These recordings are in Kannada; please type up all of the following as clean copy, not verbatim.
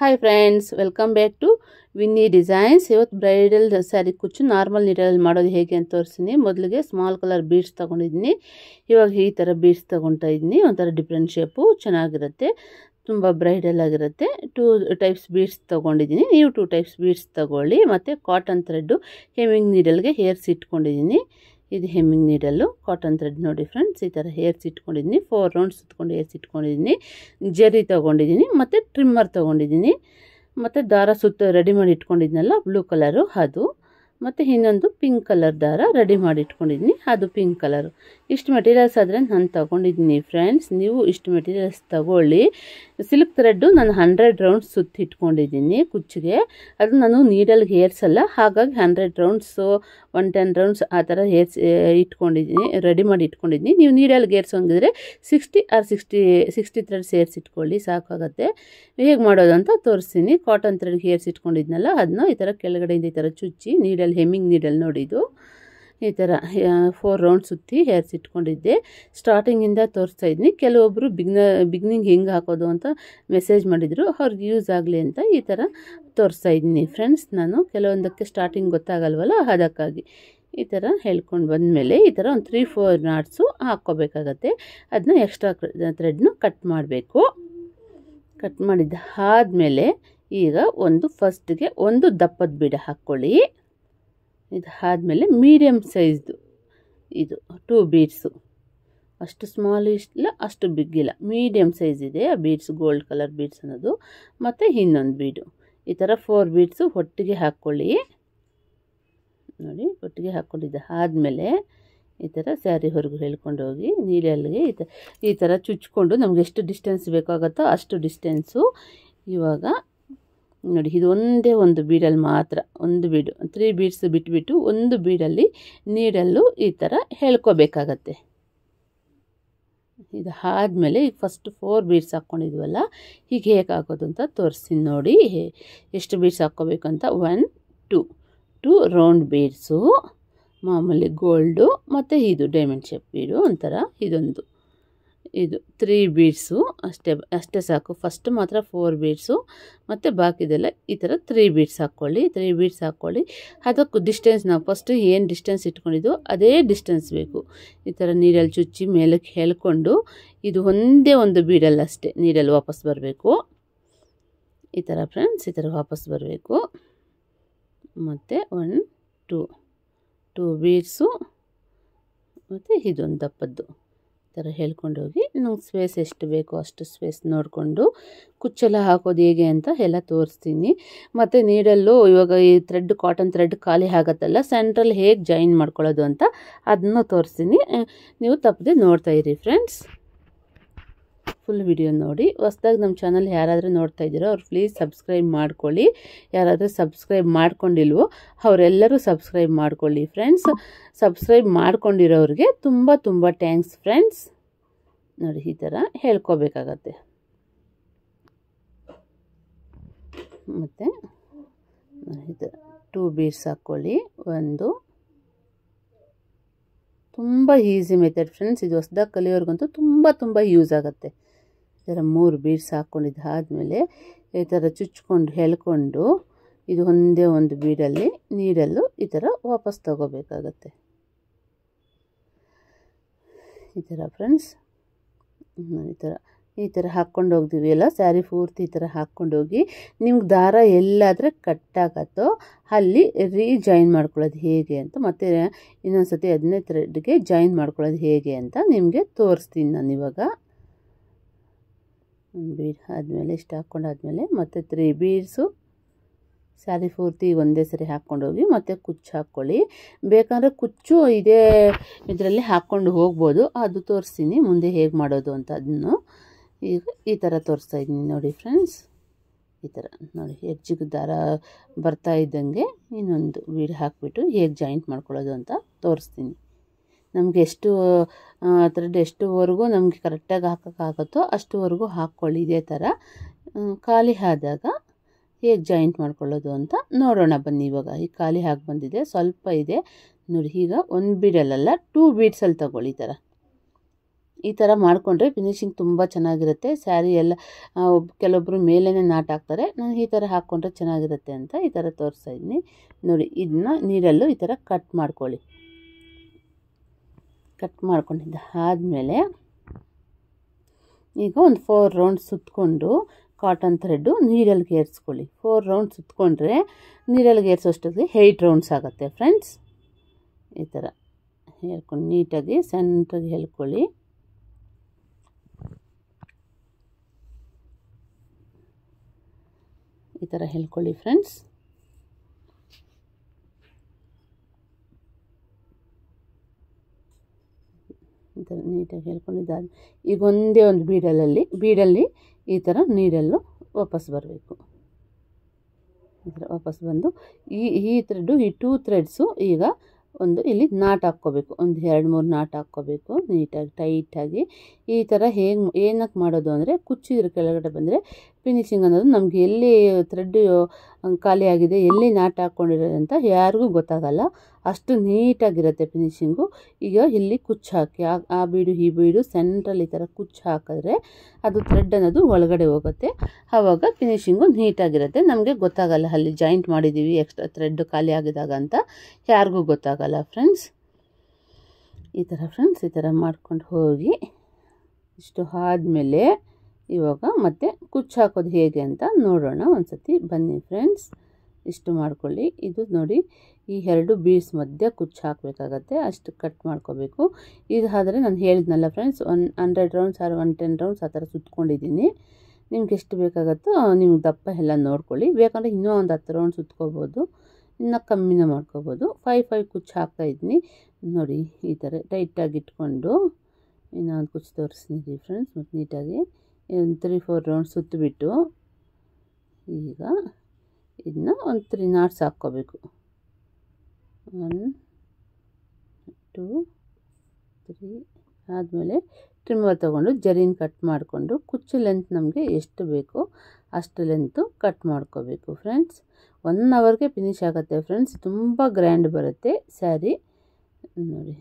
Hi friends, welcome back to Vinni designs. ಇವತ್ತು ಬ್ರೈಡಲ್ ಸ್ಯಾರಿ ಕುಚ್ಚು ನಾರ್ಮಲ್ ನೀಡಲಲ್ಲಿ ಮಾಡೋದು ಹೇಗೆ ಅಂತ ತೋರಿಸ್ತೀನಿ. ಮೊದಲಿಗೆ ಸ್ಮಾಲ್ ಕಲರ್ ಬೀಡ್ಸ್ ತೊಗೊಂಡಿದ್ದೀನಿ. ಇವಾಗ ಈ ಥರ ಬೀಡ್ಸ್ ತೊಗೊತಾ ಇದ್ದೀನಿ. ಒಂಥರ ಡಿಫ್ರೆಂಟ್ ಶೇಪು, ಚೆನ್ನಾಗಿರುತ್ತೆ, ತುಂಬ ಬ್ರೈಡಲ್ ಆಗಿರುತ್ತೆ. 2 ಟೈಪ್ಸ್ ಬೀಡ್ಸ್ ತೊಗೊಂಡಿದ್ದೀನಿ. ನೀವು 2 ಟೈಪ್ಸ್ ಬೀಡ್ಸ್ ತೊಗೊಳ್ಳಿ. ಮತ್ತು ಕಾಟನ್ ಥ್ರೆಡ್ಡು ಹೆಮ್ಮಿಂಗ್ ನೀಡಲ್ಗೆ ಹೇರ್ಸ್ ಇಟ್ಕೊಂಡಿದ್ದೀನಿ. ಇದು ಹೆಮ್ಮಿಂಗ್ ನೀಡಲ್ಲು ಕಾಟನ್ ಥ್ರೆಡ್ ನೋಡಿ ಫ್ರೆಂಡ್ಸ್. ಈ ಥರ ಹೇರ್ಸ್ ಇಟ್ಕೊಂಡಿದ್ದೀನಿ. 4 ರೌಂಡ್ಸ್ ಸುತ್ಕೊಂಡು ಹೇರ್ಸ್ ಇಟ್ಕೊಂಡಿದ್ದೀನಿ. ಜರಿ ತೊಗೊಂಡಿದ್ದೀನಿ ಮತ್ತು ಟ್ರಿಮ್ಮರ್ ತೊಗೊಂಡಿದ್ದೀನಿ. ಮತ್ತು ದಾರ ಸುತ್ತ ರೆಡಿ ಮಾಡಿ ಇಟ್ಕೊಂಡಿದ್ನಲ್ಲ ಬ್ಲೂ ಕಲರು ಅದು, ಮತ್ತು ಇನ್ನೊಂದು ಪಿಂಕ್ ಕಲರ್ ದಾರ ರೆಡಿ ಮಾಡಿ ಇಟ್ಕೊಂಡಿದ್ದೀನಿ, ಅದು ಪಿಂಕ್ ಕಲರು. ಇಷ್ಟು ಮೆಟೀರಿಯಲ್ಸ್ ಆದರೆ ನಾನು ತೊಗೊಂಡಿದ್ದೀನಿ ಫ್ರೆಂಡ್ಸ್. ನೀವು ಇಷ್ಟು ಮೆಟೀರಿಯಲ್ಸ್ ತೊಗೊಳ್ಳಿ. ಸಿಲ್ಕ್ ಥ್ರೆಡ್ಡು ನಾನು 100 ರೌಂಡ್ಸ್ ಸುತ್ತಿ ಇಟ್ಕೊಂಡಿದ್ದೀನಿ ಕುಚ್ಚಿಗೆ. ಅದು ನಾನು ನೀಡಲ್ಗೆ ಹೇರ್ಸಲ್ಲ, ಹಾಗಾಗಿ 100 ರೌಂಡ್ಸು 110 ರೌಂಡ್ಸ್ ಆ ಥರ ಹೇರ್ಸ್ ಇಟ್ಕೊಂಡಿದ್ದೀನಿ, ರೆಡಿ ಮಾಡಿ ಇಟ್ಕೊಂಡಿದ್ದೀನಿ. ನೀವು ನೀಡಲ್ಗೆ ಹೇರ್ಸೋಂಗಿದ್ರೆ 60 ಆರ್ 60 ಥ್ರೆಡ್ಸ್ ಹೇರ್ಸ್ ಇಟ್ಕೊಳ್ಳಿ, ಸಾಕಾಗುತ್ತೆ. ಹೇಗೆ ಮಾಡೋದು ಅಂತ ತೋರಿಸ್ತೀನಿ. ಕಾಟನ್ ಥ್ರೆಡ್ಗೆ ಹೇರ್ಸ್ ಇಟ್ಕೊಂಡಿದ್ನಲ್ಲ ಅದನ್ನ ಈ ಥರ ಕೆಳಗಡೆಯಿಂದ ಈ ಥರ ಚುಚ್ಚಿ, ನೀಡಲ್ ಹೆಮ್ಮಿಂಗ್ ನೀಡಲ್ ನೋಡಿದ್ದು ಈ ಥರ 4 ರೌಂಡ್ ಸುತ್ತಿ ಹೇರ್ಸ್ ಇಟ್ಕೊಂಡಿದ್ದೆ. ಸ್ಟಾರ್ಟಿಂಗಿಂದ ತೋರಿಸ್ತಾ ಇದ್ದೀನಿ. ಕೆಲವೊಬ್ಬರು ಬಿಗ್ನಿಂಗ್ ಹೆಂಗೆ ಹಾಕೋದು ಅಂತ ಮೆಸೇಜ್ ಮಾಡಿದರು, ಅವ್ರಿಗೆ ಯೂಸ್ ಆಗಲಿ ಅಂತ ಈ ಥರ ತೋರಿಸ್ತಾ ಇದ್ದೀನಿ ಫ್ರೆಂಡ್ಸ್. ನಾನು ಕೆಲವೊಂದಕ್ಕೆ ಸ್ಟಾರ್ಟಿಂಗ್ ಗೊತ್ತಾಗಲ್ವಲ್ಲ, ಅದಕ್ಕಾಗಿ ಈ ಥರ ಹೇಳ್ಕೊಂಡು ಬಂದಮೇಲೆ ಈ ಥರ ಒಂದು 3-4 ನಾಟ್ಸು ಹಾಕ್ಕೋಬೇಕಾಗತ್ತೆ. ಅದನ್ನ ಎಕ್ಸ್ಟ್ರಾ ಥ್ರೆಡ್ನ ಕಟ್ ಮಾಡಬೇಕು. ಕಟ್ ಮಾಡಿದ್ದ ಆದಮೇಲೆ ಈಗ ಫಸ್ಟ್ಗೆ ಒಂದು ದಪ್ಪದ ಬೀಡ ಹಾಕ್ಕೊಳ್ಳಿ. ಇದು ಆದಮೇಲೆ ಮೀಡಿಯಮ್ ಸೈಜ್ದು ಇದು 2 ಬೀಡ್ಸು, ಅಷ್ಟು ಸ್ಮಾಲ್ ಇಲ್ಲ ಅಷ್ಟು ಬಿಗ್ ಇಲ್ಲ, ಮೀಡಿಯಮ್ ಸೈಜ್ ಇದೆ ಆ ಬೀಡ್ಸ್, ಗೋಲ್ಡ್ ಕಲರ್ ಬೀಡ್ಸ್ ಅನ್ನೋದು. ಮತ್ತು ಇನ್ನೊಂದು ಬೀಡು ಈ ಥರ 4 ಬೀಡ್ಸು ಒಟ್ಟಿಗೆ ಹಾಕ್ಕೊಳ್ಳಿ. ನೋಡಿ, ಒಟ್ಟಿಗೆ ಹಾಕ್ಕೊಂಡಿದ್ದ ಆದಮೇಲೆ ಈ ಥರ ಸ್ಯಾರಿ ಹೊರಗು ಹೇಳ್ಕೊಂಡು ಹೋಗಿ ನೀಡಲ್ಗೆ ಈ ಥರ ಚುಚ್ಕೊಂಡು ನಮ್ಗೆ ಎಷ್ಟು ಡಿಸ್ಟೆನ್ಸ್ ಬೇಕಾಗುತ್ತೋ ಅಷ್ಟು ಡಿಸ್ಟೆನ್ಸು. ಇವಾಗ ನೋಡಿ, ಇದು ಒಂದೇ ಒಂದು ಬೀಡಲ್ಲಿ ಮಾತ್ರ, ಒಂದು ಬೀಡು 3 ಬೀಡ್ಸ್ ಬಿಟ್ಬಿಟ್ಟು ಒಂದು ಬೀಡಲ್ಲಿ ನೀಡಲ್ಲು ಈ ಥರ ಹೇಳ್ಕೋಬೇಕಾಗತ್ತೆ. ಇದು ಆದಮೇಲೆ ಈಗ ಫಸ್ಟ್ 4 ಬೀಡ್ಸ್ ಹಾಕ್ಕೊಂಡಿದ್ವಲ್ಲ, ಹೀಗೆ ಹೇಗೆ ಹಾಕೋದು ಅಂತ ತೋರಿಸ್ತೀನಿ ನೋಡಿ. ಎಷ್ಟು ಬೀಡ್ಸ್ ಹಾಕ್ಕೋಬೇಕಂತ 1 2 ರೌಂಡ್ ಬೀಡ್ಸು, ಮಾಮೂಲಿ ಗೋಲ್ಡು, ಮತ್ತು ಇದು ಡೈಮಂಡ್ ಶೇಪ್ ಬೀಡು ಒಂಥರ, ಇದೊಂದು, ಇದು 3 ಬೀಡ್ಸು ಅಷ್ಟೇ ಸಾಕು. ಫಸ್ಟ್ ಮಾತ್ರ 4 ಬೀಡ್ಸು, ಮತ್ತು ಬಾಕಿದೆಲ್ಲ ಈ ಥರ 3 ಬೀಡ್ಸ್ ಹಾಕ್ಕೊಳ್ಳಿ. 3 ಬೀಡ್ಸ್ ಹಾಕ್ಕೊಳ್ಳಿ. ಅದಕ್ಕೂ ಡಿಸ್ಟೆನ್ಸ್ ನಾವು ಫಸ್ಟು ಏನು ಡಿಸ್ಟೆನ್ಸ್ ಇಟ್ಕೊಂಡಿದ್ದು ಅದೇ ಡಿಸ್ಟೆನ್ಸ್ ಬೇಕು. ಈ ಥರ ನೀಡಲ್ ಚುಚ್ಚಿ ಮೇಲಕ್ಕೆ ಹೇಳ್ಕೊಂಡು ಇದು ಒಂದೇ ಒಂದು ಬೀಡಲ್ಲಿ ಅಷ್ಟೇ ನೀಡಲ್ ವಾಪಸ್ ಬರಬೇಕು. ಈ ಥರ ಫ್ರೆಂಡ್ಸ್, ಈ ಥರ ವಾಪಸ್ ಬರಬೇಕು. ಮತ್ತು 1 2 ಬೀಡ್ಸು, ಮತ್ತು ಇದೊಂದು ದಪ್ಪದ್ದು ಈ ಥರ ಹೇಳ್ಕೊಂಡು ಹೋಗಿ ನಮ್ಗೆ ಸ್ಪೇಸ್ ಎಷ್ಟು ಬೇಕೋ ಅಷ್ಟು ಸ್ಪೇಸ್ ನೋಡಿಕೊಂಡು ಕುಚ್ಚೆಲ್ಲ ಹಾಕೋದು ಹೇಗೆ ಅಂತ ಎಲ್ಲ ತೋರಿಸ್ತೀನಿ. ಮತ್ತು ನೀಡಲ್ಲು ಇವಾಗ ಈ ಥ್ರೆಡ್, ಕಾಟನ್ ಥ್ರೆಡ್ ಖಾಲಿ ಆಗುತ್ತಲ್ಲ, ಸೆಂಟ್ರಲ್ಲಿ ಹೇಗೆ ಜಾಯಿನ್ ಮಾಡ್ಕೊಳ್ಳೋದು ಅಂತ ಅದನ್ನು ತೋರಿಸ್ತೀನಿ. ನೀವು ತಪ್ಪದೆ ನೋಡ್ತಾ ಇರಿ ಫ್ರೆಂಡ್ಸ್, ಫುಲ್ ವಿಡಿಯೋ ನೋಡಿ. ಹೊಸ್ದಾಗಿ ನಮ್ಮ ಚಾನಲ್ ಯಾರಾದರೂ ನೋಡ್ತಾ ಇದ್ದೀರೋ ಅವ್ರು ಪ್ಲೀಸ್ ಸಬ್ಸ್ಕ್ರೈಬ್ ಮಾಡ್ಕೊಳ್ಳಿ. ಯಾರಾದರೂ ಸಬ್ಸ್ಕ್ರೈಬ್ ಮಾಡ್ಕೊಂಡಿಲ್ವೋ ಅವರೆಲ್ಲರೂ ಸಬ್ಸ್ಕ್ರೈಬ್ ಮಾಡ್ಕೊಳ್ಳಿ ಫ್ರೆಂಡ್ಸ್. ಸಬ್ಸ್ಕ್ರೈಬ್ ಮಾಡ್ಕೊಂಡಿರೋರಿಗೆ ತುಂಬ ತುಂಬ ಥ್ಯಾಂಕ್ಸ್ ಫ್ರೆಂಡ್ಸ್. ನೋಡಿ, ಈ ಥರ ಹೇಳ್ಕೋಬೇಕಾಗತ್ತೆ. ಮತ್ತು ಈ ಥರ 2 ಬೀಡ್ಸ್ ಹಾಕ್ಕೊಳ್ಳಿ. ತುಂಬ ಈಸಿ ಮೆಥಡ್ ಫ್ರೆಂಡ್ಸ್, ಇದು ಹೊಸ್ದಾಗಿ ಕಲಿಯೋರ್ಗಂತೂ ತುಂಬ ಯೂಸ್ ಆಗುತ್ತೆ. ಈ ಥರ 3 ಬೀಡ್ಸ್ ಹಾಕ್ಕೊಂಡಿದ್ದು ಆದಮೇಲೆ ಈ ಥರ ಚುಚ್ಕೊಂಡು ಹೇಳ್ಕೊಂಡು ಇದು ಒಂದೇ ಒಂದು ಬೀಡಲ್ಲಿ ನೀಡಲ್ಲು ಈ ಥರ ವಾಪಸ್ ತಗೋಬೇಕಾಗತ್ತೆ. ಈ ಥರ ಫ್ರೆಂಡ್ಸ್, ಈ ಥರ ಹಾಕ್ಕೊಂಡು ಹೋಗ್ತೀವಿ ಎಲ್ಲ ಸ್ಯಾರಿ ಪೂರ್ತಿ ಈ ಥರ ಹಾಕ್ಕೊಂಡೋಗಿ ನಿಮ್ಗೆ ದಾರ ಎಲ್ಲಾದರೆ ಕಟ್ಟಾಗತ್ತೋ ಅಲ್ಲಿ ಜಾಯಿನ್ ಮಾಡ್ಕೊಳ್ಳೋದು ಹೇಗೆ ಅಂತ, ಮತ್ತು ಇನ್ನೊಂದು ಸತಿ 15 ಥ್ರೆಡ್ಗೆ ಜಾಯಿನ್ ಮಾಡ್ಕೊಳ್ಳೋದು ಹೇಗೆ ಅಂತ ನಿಮಗೆ ತೋರಿಸ್ತೀನಿ ನಾನು ಇವಾಗ. ಒಂದು ಬೀಡ್ ಆದಮೇಲೆ ಇಷ್ಟು ಹಾಕ್ಕೊಂಡಾದ್ಮೇಲೆ ಮತ್ತು 3 ಬೀಡ್ಸು ಸ್ಯಾರಿ ಪೂರ್ತಿ ಒಂದೇ ಸರಿ ಹಾಕ್ಕೊಂಡೋಗಿ ಮತ್ತು ಕುಚ್ಚು ಹಾಕ್ಕೊಳ್ಳಿ. ಬೇಕಂದರೆ ಕುಚ್ಚು ಇದೇ ಇದರಲ್ಲಿ ಹಾಕ್ಕೊಂಡು ಹೋಗ್ಬೋದು, ಅದು ತೋರಿಸ್ತೀನಿ ಮುಂದೆ ಹೇಗೆ ಮಾಡೋದು ಅಂತ. ಅದನ್ನು ಈಗ ಈ ಥರ ತೋರಿಸ್ತಾ ಇದ್ದೀನಿ ನೋಡಿ ಫ್ರೆಂಡ್ಸ್. ಈ ಥರ ನೋಡಿ, ಎಡ್ಜಿಗೆ ದಾರ ಬರ್ತಾ ಇದ್ದಂಗೆ ಇನ್ನೊಂದು ಬೀಡ್ ಹಾಕಿಬಿಟ್ಟು ಹೇಗೆ ಜಾಯಿಂಟ್ ಮಾಡ್ಕೊಳ್ಳೋದು ಅಂತ ತೋರಿಸ್ತೀನಿ. ನಮಗೆ ಎಷ್ಟು ಥ್ರೆಡ್ ಎಷ್ಟುವರೆಗೂ ನಮಗೆ ಕರೆಕ್ಟಾಗಿ ಹಾಕೋಕ್ಕಾಗುತ್ತೋ ಅಷ್ಟುವರೆಗೂ ಹಾಕ್ಕೊಳ್ಳಿ. ಇದೇ ಥರ ಖಾಲಿ ಆದಾಗ ಹೇಗೆ ಜಾಯಿಂಟ್ ಮಾಡ್ಕೊಳ್ಳೋದು ಅಂತ ನೋಡೋಣ ಬನ್ನಿ. ಇವಾಗ ಈ ಖಾಲಿ ಹಾಕಿ ಬಂದಿದೆ, ಸ್ವಲ್ಪ ಇದೆ ನೋಡಿ. ಈಗ 1 ಬೀಡಲ್ಲ 2 ಬೀಡ್ಸಲ್ಲಿ ತಗೊಳ್ಳಿ. ಈ ಥರ ಈ ಥರ ಮಾಡಿಕೊಂಡ್ರೆ ಫಿನಿಶಿಂಗ್ ತುಂಬ ಚೆನ್ನಾಗಿರುತ್ತೆ. ಸ್ಯಾರಿ ಎಲ್ಲ ಕೆಲವೊಬ್ಬರು ಮೇಲೇ ನಾಟ್ ಹಾಕ್ತಾರೆ. ನಾನು ಈ ಥರ ಹಾಕ್ಕೊಂಡ್ರೆ ಚೆನ್ನಾಗಿರುತ್ತೆ ಅಂತ ಈ ಥರ ತೋರಿಸ್ತಾ ಇದ್ದೀನಿ ನೋಡಿ. ಇದನ್ನ ನೀರಲ್ಲೂ ಈ ಥರ ಕಟ್ ಮಾಡ್ಕೊಳ್ಳಿ. ಕಟ್ ಮಾಡ್ಕೊಂಡಿದ್ದ ಆದಮೇಲೆ ಈಗ ಒಂದು 4 ರೌಂಡ್ ಸುತ್ತಕೊಂಡು ಕಾಟನ್ ಥ್ರೆಡ್ಡು ನೀರಲ್ಲಿ ಏರಿಸ್ಕೊಳ್ಳಿ. 4 ರೌಂಡ್ ಸುತ್ತಕೊಂಡ್ರೆ ನೀರಲ್ಲಿ ಏರಿಸೋಷ್ಟೊತ್ತಿಗೆ 8 ರೌಂಡ್ಸ್ ಆಗುತ್ತೆ ಫ್ರೆಂಡ್ಸ್. ಈ ಥರ ಹೇಳ್ಕೊಂಡು ನೀಟಾಗಿ ಸೆಂಟ್ರಿಗೆ ಹೇಳ್ಕೊಳ್ಳಿ. ಈ ಥರ ಹೇಳ್ಕೊಳ್ಳಿ ಫ್ರೆಂಡ್ಸ್. ಈ ಥರ ನೀಟಾಗಿ ಹೇಳ್ಕೊಂಡಿದ್ದಾದ ಈಗ ಒಂದೇ ಒಂದು ಬೀಡಲ್ಲಿ ಈ ಥರ ನೀರಲ್ಲೂ ವಾಪಸ್ ಬರಬೇಕು. ಈ ಥರ ವಾಪಸ್ ಬಂದು ಈ ಥ್ರೆಡ್ಡು ಈ 2 ಥ್ರೆಡ್ಸು ಈಗ ಒಂದು ಇಲ್ಲಿ ನಾಟ್ ಹಾಕ್ಕೋಬೇಕು. ಒಂದು 2-3 ನಾಟ್ ಹಾಕ್ಕೋಬೇಕು ನೀಟಾಗಿ ಟೈಟಾಗಿ. ಈ ಥರ ಏನಕ್ಕೆ ಮಾಡೋದು ಅಂದರೆ ಕುಚ್ಚಿದ್ರ ಕೆಳಗಡೆ ಬಂದರೆ ಫಿನಿಶಿಂಗ್ ಅನ್ನೋದು ನಮಗೆ ಎಲ್ಲಿ ಥ್ರೆಡ್ ಖಾಲಿ ಆಗಿದೆ, ಎಲ್ಲಿ ನಾಟ್ ಹಾಕ್ಕೊಂಡಿರೋದು ಅಂತ ಯಾರಿಗೂ ಗೊತ್ತಾಗಲ್ಲ. ಅಷ್ಟು ನೀಟಾಗಿರುತ್ತೆ ಫಿನಿಶಿಂಗು. ಈಗ ಇಲ್ಲಿ ಕುಚ್ಚು ಹಾಕಿ ಆ ಬೀಡು ಈ ಬೀಡು ಸೆಂಟ್ರಲ್ಲಿ ಈ ಥರ ಕುಚ್ಚು ಹಾಕಿದ್ರೆ ಅದು ಥ್ರೆಡ್ ಅನ್ನೋದು ಒಳಗಡೆ ಹೋಗುತ್ತೆ. ಆವಾಗ ಫಿನಿಶಿಂಗು ನೀಟಾಗಿರುತ್ತೆ. ನಮಗೆ ಗೊತ್ತಾಗಲ್ಲ ಅಲ್ಲಿ ಜಾಯಿಂಟ್ ಮಾಡಿದ್ದೀವಿ ಎಕ್ಸ್ಟ್ರಾ ಥ್ರೆಡ್ ಖಾಲಿ ಆಗಿದಾಗ ಅಂತ ಯಾರಿಗೂ ಗೊತ್ತಾಗಲ್ಲ ಫ್ರೆಂಡ್ಸ್. ಈ ಥರ ಫ್ರೆಂಡ್ಸ್ ಈ ಥರ ಮಾಡ್ಕೊಂಡು ಹೋಗಿ ಇಷ್ಟು ಆದಮೇಲೆ ಇವಾಗ ಮತ್ತೆ ಕುಚ್ಚು ಹಾಕೋದು ಹೇಗೆ ಅಂತ ನೋಡೋಣ ಒಂದು ಸತಿ ಬನ್ನಿ ಫ್ರೆಂಡ್ಸ್. ಇಷ್ಟು ಮಾಡ್ಕೊಳ್ಳಿ. ಇದು ನೋಡಿ ಈ 2 ಬೀಡ್ಸ್ ಮಧ್ಯೆ ಕುಚ್ಚು ಹಾಕಬೇಕಾಗತ್ತೆ. ಅಷ್ಟು ಕಟ್ ಮಾಡ್ಕೋಬೇಕು. ಇದು ಆದರೆ ನಾನು ಹೇಳಿದ್ನಲ್ಲ ಫ್ರೆಂಡ್ಸ್ 100 ರೌಂಡ್ಸ್ ಆರ್ 110 ರೌಂಡ್ಸ್ ಆ ಥರ ಸುತ್ಕೊಂಡಿದ್ದೀನಿ. ನಿಮ್ಗೆ ಎಷ್ಟು ಬೇಕಾಗುತ್ತೋ ನಿಮ್ಗೆ ದಪ್ಪ ಎಲ್ಲ ನೋಡ್ಕೊಳ್ಳಿ. ಬೇಕಂದರೆ ಇನ್ನೂ ಒಂದು 10 ರೌಂಡ್ ಸುತ್ಕೋಬೋದು, ಇನ್ನೂ ಕಮ್ಮಿನ ಮಾಡ್ಕೋಬೋದು. 5 ಕುಚ್ಚು ಹಾಕ್ತಾಯಿದ್ದೀನಿ ನೋಡಿ. ಈ ಥರ ಟೈಟಾಗಿ ಇಟ್ಕೊಂಡು ಇನ್ನೊಂದು ಕುಚ್ಚು ತೋರಿಸ್ತೀನಿ ಫ್ರೆಂಡ್ಸ್. ಮತ್ತು ನೀಟಾಗಿ 3-4 ರೌಂಡ್ ಸುತ್ತಬಿಟ್ಟು ಈಗ ಇದನ್ನ ಒಂದು 3 ನಾಟ್ಸ್ ಹಾಕ್ಕೋಬೇಕು. 1 2 3 ಆದಮೇಲೆ ಟ್ರಿಮ್ಮರ್ ತೊಗೊಂಡು ಜರಿನ ಕಟ್ ಮಾಡಿಕೊಂಡು ಕುಚ್ಚು ಲೆಂತ್ ನಮಗೆ ಎಷ್ಟು ಬೇಕೋ ಅಷ್ಟು ಲೆಂತು ಕಟ್ ಮಾಡ್ಕೋಬೇಕು ಫ್ರೆಂಡ್ಸ್. 1 ಅವರ್ಗೆ ಫಿನಿಶ್ ಆಗುತ್ತೆ ಫ್ರೆಂಡ್ಸ್. ತುಂಬ ಗ್ರ್ಯಾಂಡ್ ಬರುತ್ತೆ ಸ್ಯಾರಿ ನೋಡಿ.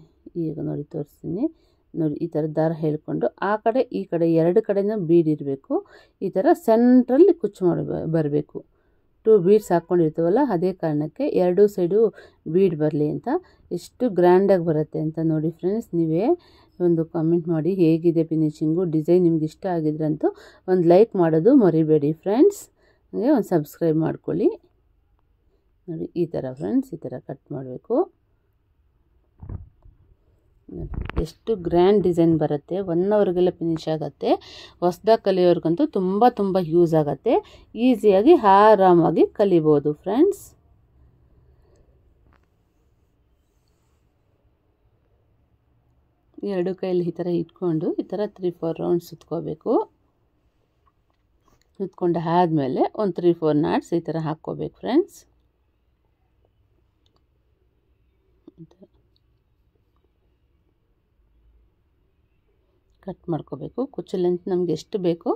ಈಗ ನೋಡಿ ತೋರಿಸ್ತೀನಿ ನೋಡಿ. ಈ ಥರ ದಾರ ಹೇಳ್ಕೊಂಡು ಆ ಕಡೆ ಈ ಕಡೆ 2 ಕಡೆನೂ ಬೀಡ್ ಇರಬೇಕು. ಈ ಥರ ಸೆಂಟ್ರಲ್ಲಿ ಕುಚ್ಚು ಬರಬೇಕು. 2 ಬೀಡ್ಸ್ ಹಾಕ್ಕೊಂಡಿರ್ತೀವಲ್ಲ ಅದೇ ಕಾರಣಕ್ಕೆ 2 ಸೈಡು ಬೀಡ್ ಬರಲಿ ಅಂತ. ಎಷ್ಟು ಗ್ರ್ಯಾಂಡಾಗಿ ಬರುತ್ತೆ ಅಂತ ನೋಡಿ ಫ್ರೆಂಡ್ಸ್. ನೀವೇ ಒಂದು ಕಾಮೆಂಟ್ ಮಾಡಿ ಹೇಗಿದೆ ಫಿನಿಶಿಂಗು. ಡಿಸೈನ್ ನಿಮ್ಗೆ ಇಷ್ಟ ಆಗಿದ್ರಂತೂ ಒಂದು ಲೈಕ್ ಮಾಡೋದು ಮರಿಬೇಡಿ ಫ್ರೆಂಡ್ಸ್. ಹಾಗೆ ಒಂದು ಸಬ್ಸ್ಕ್ರೈಬ್ ಮಾಡ್ಕೊಳ್ಳಿ ನೋಡಿ. ಈ ಥರ ಫ್ರೆಂಡ್ಸ್ ಈ ಥರ ಕಟ್ ಮಾಡಬೇಕು. ಎಷ್ಟು ಗ್ರ್ಯಾಂಡ್ ಡಿಸೈನ್ ಬರುತ್ತೆ. 1 ಅವರ್ಗೆಲ್ಲ ಫಿನಿಶ್ ಆಗುತ್ತೆ. ಹೊಸ್ದಾಗಿ ಕಲಿಯೋರ್ಗಂತೂ ತುಂಬ ಯೂಸ್ ಆಗುತ್ತೆ. ಈಸಿಯಾಗಿ ಆರಾಮಾಗಿ ಕಲಿಬೋದು ಫ್ರೆಂಡ್ಸ್. ಎರಡು ಕೈಯಲ್ಲಿ ಈ ಥರ ಇಟ್ಕೊಂಡು ಈ ಥರ 3-4 ರೌಂಡ್ ಸುತ್ಕೋಬೇಕು. ಸುತ್ಕೊಂಡು ಆದಮೇಲೆ ಒಂದು 3-4 ನಾಟ್ಸ್ ಈ ಥರ ಹಾಕ್ಕೋಬೇಕು ಫ್ರೆಂಡ್ಸ್. ಕಟ್ ಮಾಡ್ಕೋಬೇಕು. ಕುಚ್ಚು ಲೆಂತ್ ನಮ್ಗೆ ಎಷ್ಟು ಬೇಕೋ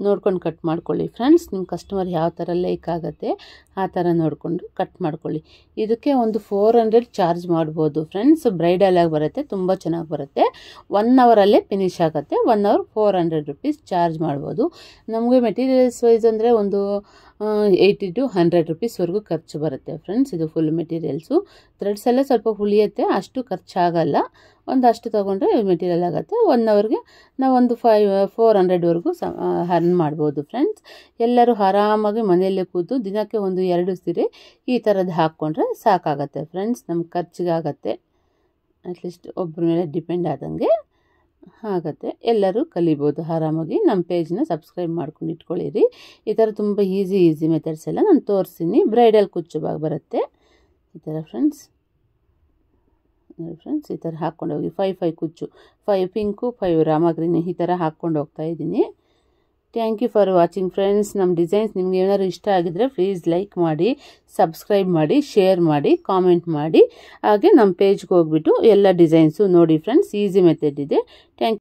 ನೋಡ್ಕೊಂಡು ಕಟ್ ಮಾಡ್ಕೊಳ್ಳಿ ಫ್ರೆಂಡ್ಸ್. ನಿಮ್ಮ ಕಸ್ಟಮರ್ ಯಾವ ಥರ ಲೈಕ್ ಆಗುತ್ತೆ ಆ ಥರ ನೋಡಿಕೊಂಡು ಕಟ್ ಮಾಡ್ಕೊಳ್ಳಿ. ಇದಕ್ಕೆ ಒಂದು 400 ಚಾರ್ಜ್ ಮಾಡ್ಬೋದು ಫ್ರೆಂಡ್ಸ್. ಬ್ರೈಡಲ್ ಆಗಿ ಬರುತ್ತೆ, ತುಂಬ ಚೆನ್ನಾಗಿ ಬರುತ್ತೆ. 1 ಅವರಲ್ಲೇ ಫಿನಿಶ್ ಆಗುತ್ತೆ. 1 ಅವರ್ 400 ರೂಪೀಸ್ ಚಾರ್ಜ್ ಮಾಡ್ಬೋದು. ನಮಗೆ ಮೆಟೀರಿಯಲ್ಸ್ ವೈಸ್ ಅಂದರೆ ಒಂದು 80 to 100 ರೂಪೀಸ್ವರೆಗೂ ಖರ್ಚು ಬರುತ್ತೆ ಫ್ರೆಂಡ್ಸ್. ಇದು ಫುಲ್ ಮೆಟೀರಿಯಲ್ಸು. ಥ್ರೆಡ್ಸ್ ಎಲ್ಲ ಸ್ವಲ್ಪ ಹುಳಿಯುತ್ತೆ, ಅಷ್ಟು ಖರ್ಚಾಗಲ್ಲ. ಒಂದಷ್ಟು ತೊಗೊಂಡ್ರೆ ಮೆಟೀರಿಯಲ್ ಆಗುತ್ತೆ. 1 ಅವರ್ಗೆ ನಾವು ಒಂದು 400ವರೆಗೂ ಅರ್ನ್ ಮಾಡ್ಬೋದು ಫ್ರೆಂಡ್ಸ್. ಎಲ್ಲರೂ ಆರಾಮಾಗಿ ಮನೆಯಲ್ಲೇ ಕೂತು ದಿನಕ್ಕೆ ಒಂದು 2 ಸೀರೆ ಈ ಥರದ್ದು ಹಾಕ್ಕೊಂಡ್ರೆ ಸಾಕಾಗತ್ತೆ ಫ್ರೆಂಡ್ಸ್. ನಮ್ಗೆ ಖರ್ಚಿಗಾಗತ್ತೆ. ಅಟ್ಲೀಸ್ಟ್ ಒಬ್ಬರ ಮೇಲೆ ಡಿಪೆಂಡ್ ಆದಂಗೆ ಆಗುತ್ತೆ. ಎಲ್ಲರೂ ಕಲಿಬೋದು ಆರಾಮಾಗಿ. ನಮ್ಮ ಪೇಜ್ನ ಸಬ್ಸ್ಕ್ರೈಬ್ ಮಾಡ್ಕೊಂಡು ಇಟ್ಕೊಳ್ಳಿರಿ. ಈ ಥರ ತುಂಬ ಈಸಿ ಮೆಥಡ್ಸ್ ಎಲ್ಲ ನಾನು ತೋರಿಸ್ತೀನಿ. ಬ್ರೈಡಲ್ ಕುಚ್ಚು ಬರುತ್ತೆ ಈ ಥರ ಫ್ರೆಂಡ್ಸ್. ನೋಡಿ ಫ್ರೆಂಡ್ಸ್ ಈ ಥರ ಹಾಕ್ಕೊಂಡು ಹೋಗಿ 5 ಕುಚ್ಚು, 5 ಪಿಂಕು 5 ರಾಮ ಗ್ರೀನ್ ಈ ಥರ ಹಾಕ್ಕೊಂಡು ಹೋಗ್ತಾ ಇದ್ದೀನಿ. Thank you for watching friends. ನಮ್ಮ ಡಿಸೈನ್ಸ್ ನಿಮ್ಗೆ ಏನಾದ್ರು ಇಷ್ಟ ಆಗಿದ್ರೆ ಪ್ಲೀಸ್ ಲೈಕ್ ಮಾಡಿ, ಸಬ್ಸ್ಕ್ರೈಬ್ ಮಾಡಿ, ಶೇರ್ ಮಾಡಿ, ಕಾಮೆಂಟ್ ಮಾಡಿ. ಹಾಗೆ ನಮ್ಮ ಪೇಜ್ಗೆ ಹೋಗ್ಬಿಟ್ಟು ಎಲ್ಲ ಡಿಸೈನ್ಸು ನೋಡಿ ಫ್ರೆಂಡ್ಸ್. ಈಸಿ ಮೆಥಡ್ ಇದೆ. Thank you.